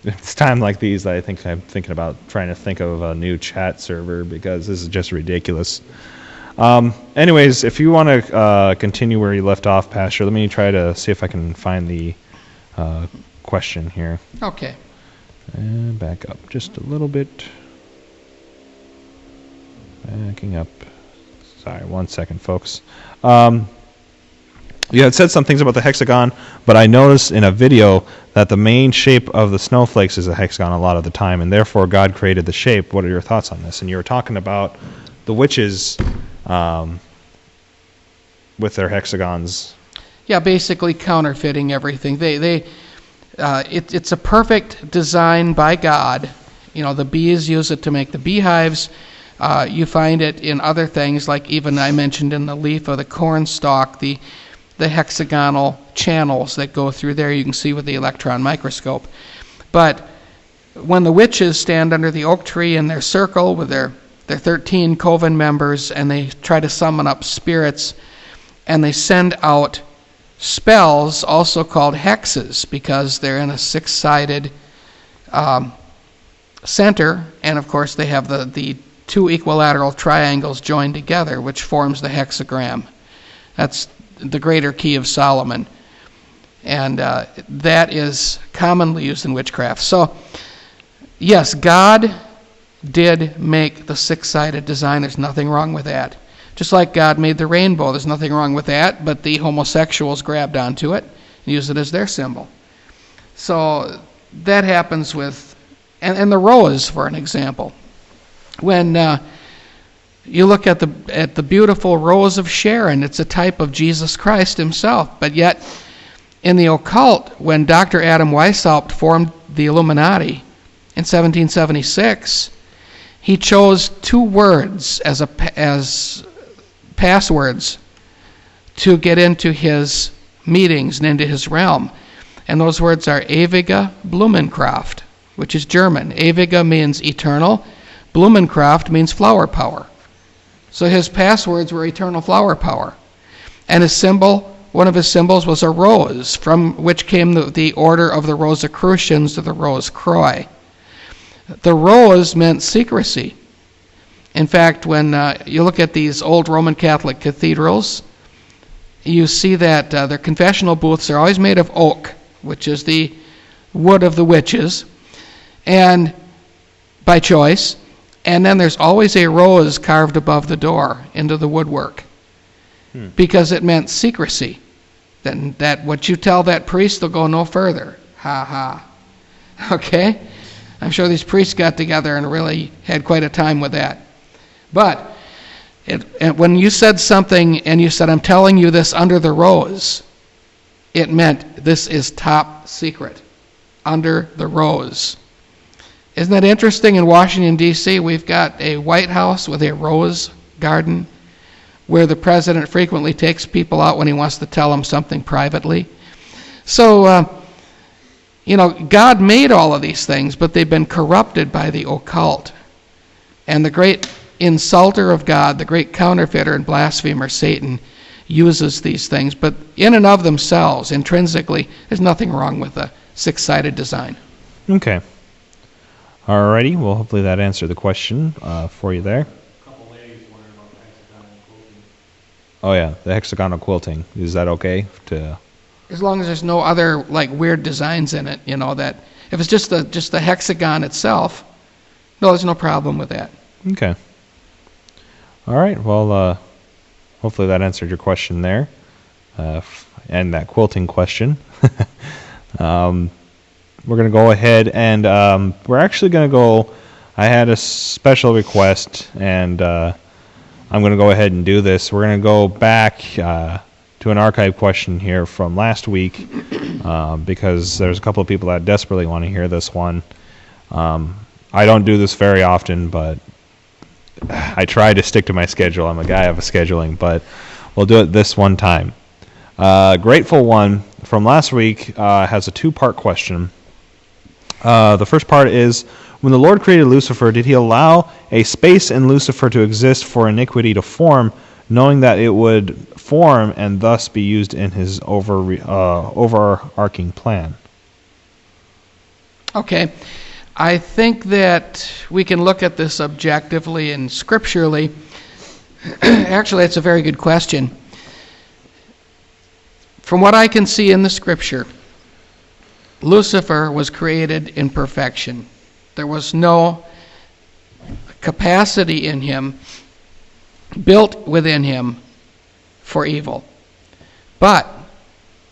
it's time like these that I think I'm thinking about trying to think of a new chat server because this is just ridiculous. Anyways, if you want to continue where you left off, Pastor, let me try to see if I can find the question here. Okay. And back up just a little bit. Backing up. Sorry, 1 second, folks. You had said some things about the hexagon, but I noticed in a video that the main shape of the snowflakes is a hexagon a lot of the time, and therefore God created the shape. What are your thoughts on this? And you were talking about the witches with their hexagons. Yeah, basically counterfeiting everything. It's a perfect design by God. The bees use it to make the beehives. You find it in other things, like even I mentioned in the leaf of the corn stalk, the hexagonal channels that go through there. You can see with the electron microscope. But when the witches stand under the oak tree in their circle with their 13 coven members, and they try to summon up spirits, and they send out spells, also called hexes, because they're in a six-sided center, and of course they have the two equilateral triangles joined together, which forms the hexagram. That's the greater key of Solomon. And that is commonly used in witchcraft. So, yes, God did make the six-sided design. There's nothing wrong with that. Just like God made the rainbow, there's nothing wrong with that, but the homosexuals grabbed onto it and used it as their symbol. So that happens with, and the rose, for an example. When you look at the beautiful rose of Sharon, it's a type of Jesus Christ himself. But yet, in the occult, when Dr. Adam Weishaupt formed the Illuminati in 1776, he chose two words as passwords to get into his meetings and into his realm. And those words are Ewige Blumenkraft, which is German. Ewige means eternal. Blumenkraft means flower power. So his passwords were eternal flower power. And his symbol, one of his symbols was a rose, from which came the order of the Rosicrucians to the Rose Croix. The rose meant secrecy. In fact, when you look at these old Roman Catholic cathedrals, you see that their confessional booths are always made of oak, which is the wood of the witches, and by choice. And then there's always a rose carved above the door into the woodwork, because it meant secrecy. That what you tell that priest will go no further. Ha ha. Okay? I'm sure these priests got together and really had quite a time with that. But when you said something and you said, I'm telling you this under the rose, it meant this is top secret, under the rose. Isn't that interesting? In Washington, D.C., we've got a White House with a rose garden where the president frequently takes people out when he wants to tell them something privately. So, God made all of these things, but they've been corrupted by the occult. And the great insulter of God, the great counterfeiter and blasphemer, Satan, uses these things. But in and of themselves, intrinsically, there's nothing wrong with a six-sided design. Okay. Alrighty, well, hopefully that answered the question for you there. A couple ladies wondering about hexagonal quilting. Oh yeah, the hexagonal quilting. Is that okay to? As long as there's no other weird designs in it, that if it's just the hexagon itself, no, there's no problem with that. Okay. All right. Well, hopefully that answered your question there, and that quilting question. We're going to go ahead and we're actually going to go. I had a special request, and I'm going to go ahead and do this. We're going to go back to an archive question here from last week because there's a couple of people that desperately want to hear this one. I don't do this very often, but I try to stick to my schedule. I'm a guy of scheduling, but we'll do it this one time. Grateful One from last week has a two-part question. The first part is, when the Lord created Lucifer, did he allow a space in Lucifer to exist for iniquity to form, knowing that it would form and thus be used in his overarching plan? Okay. I think that we can look at this objectively and scripturally. Actually, it's a very good question. From what I can see in the scripture, Lucifer was created in perfection. There was no capacity in him, built within him, for evil. But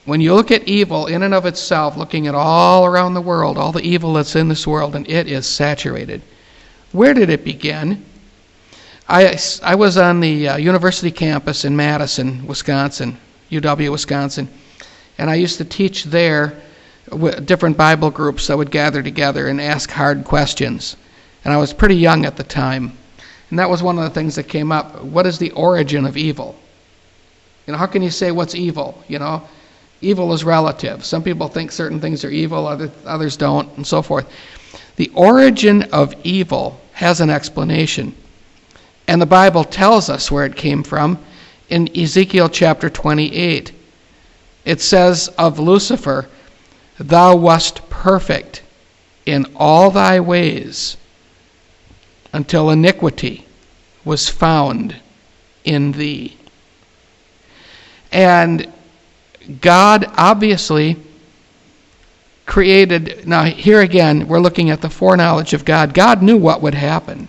when you look at evil in and of itself, looking at all around the world, all the evil that's in this world, and it is saturated. Where did it begin? I was on the university campus in Madison, Wisconsin, UW, Wisconsin, and I used to teach there with different Bible groups that would gather together and ask hard questions. And I was pretty young at the time. And that was one of the things that came up. What is the origin of evil? How can you say what's evil? Evil is relative. Some people think certain things are evil, others don't, and so forth. The origin of evil has an explanation. And the Bible tells us where it came from in Ezekiel chapter 28. It says of Lucifer, "Thou wast perfect in all thy ways until iniquity was found in thee." And God obviously created, now here again, we're looking at the foreknowledge of God. God knew what would happen.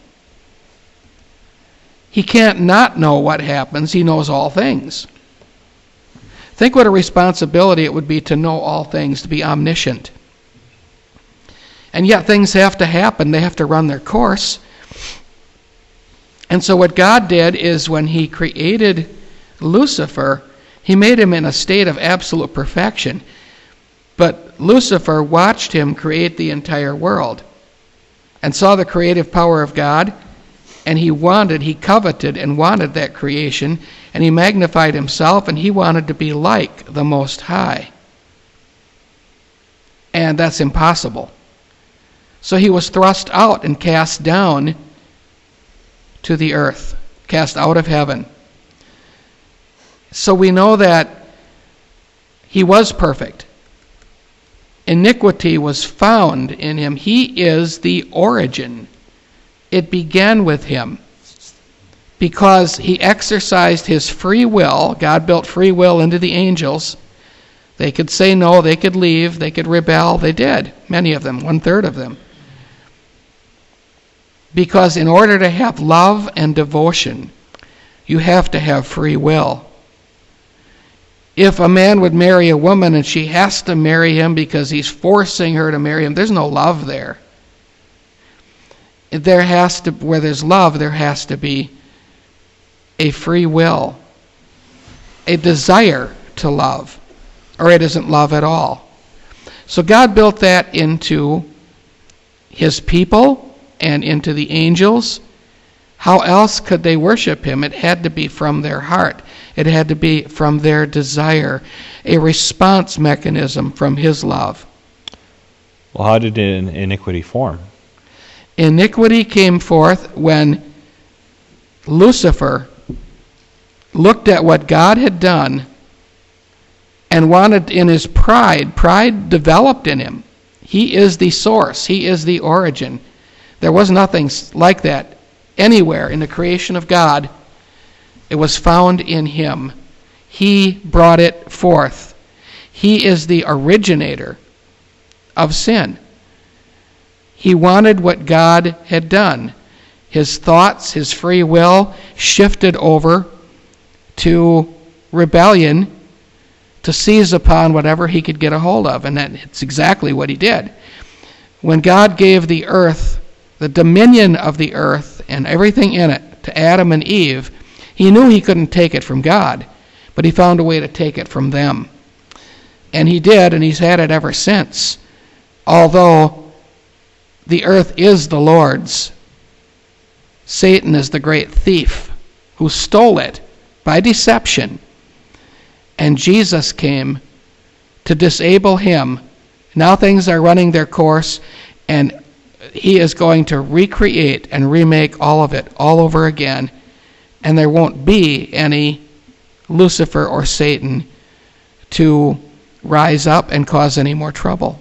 He can't not know what happens. He knows all things. Think what a responsibility it would be to know all things, to be omniscient. And yet things have to happen. They have to run their course. And so what God did is when he created Lucifer, he made him in a state of absolute perfection. But Lucifer watched him create the entire world and saw the creative power of God, and he coveted and wanted that creation, and he magnified himself, and he wanted to be like the Most High. And that's impossible. So he was thrust out and cast down to the earth, cast out of heaven. So we know that he was perfect. Iniquity was found in him. He is the origin. It began with him because he exercised his free will. God built free will into the angels. They could say no, they could leave, they could rebel. They did, many of them, 1/3 of them. Because in order to have love and devotion, you have to have free will. If a man would marry a woman and she has to marry him because he's forcing her to marry him, there's no love there. Where there's love, there has to be a free will, a desire to love, or it isn't love at all. So God built that into his people and into the angels. How else could they worship him? It had to be from their heart. It had to be from their desire, a response mechanism from his love. Well, how did iniquity form? Iniquity came forth when Lucifer looked at what God had done and wanted, in his pride developed in him. He is the source. He is the origin. There was nothing like that anywhere in the creation of God. It was found in him. He brought it forth. He is the originator of sin. He wanted what God had done. His thoughts, his free will, shifted over to rebellion to seize upon whatever he could get a hold of. And that's exactly what he did. When God gave the earth, the dominion of the earth and everything in it to Adam and Eve, he knew he couldn't take it from God, but he found a way to take it from them. And he did, and he's had it ever since. Although the earth is the Lord's, Satan is the great thief who stole it by deception. And Jesus came to disable him. Now things are running their course, and he is going to recreate and remake all of it all over again. And there won't be any Lucifer or Satan to rise up and cause any more trouble.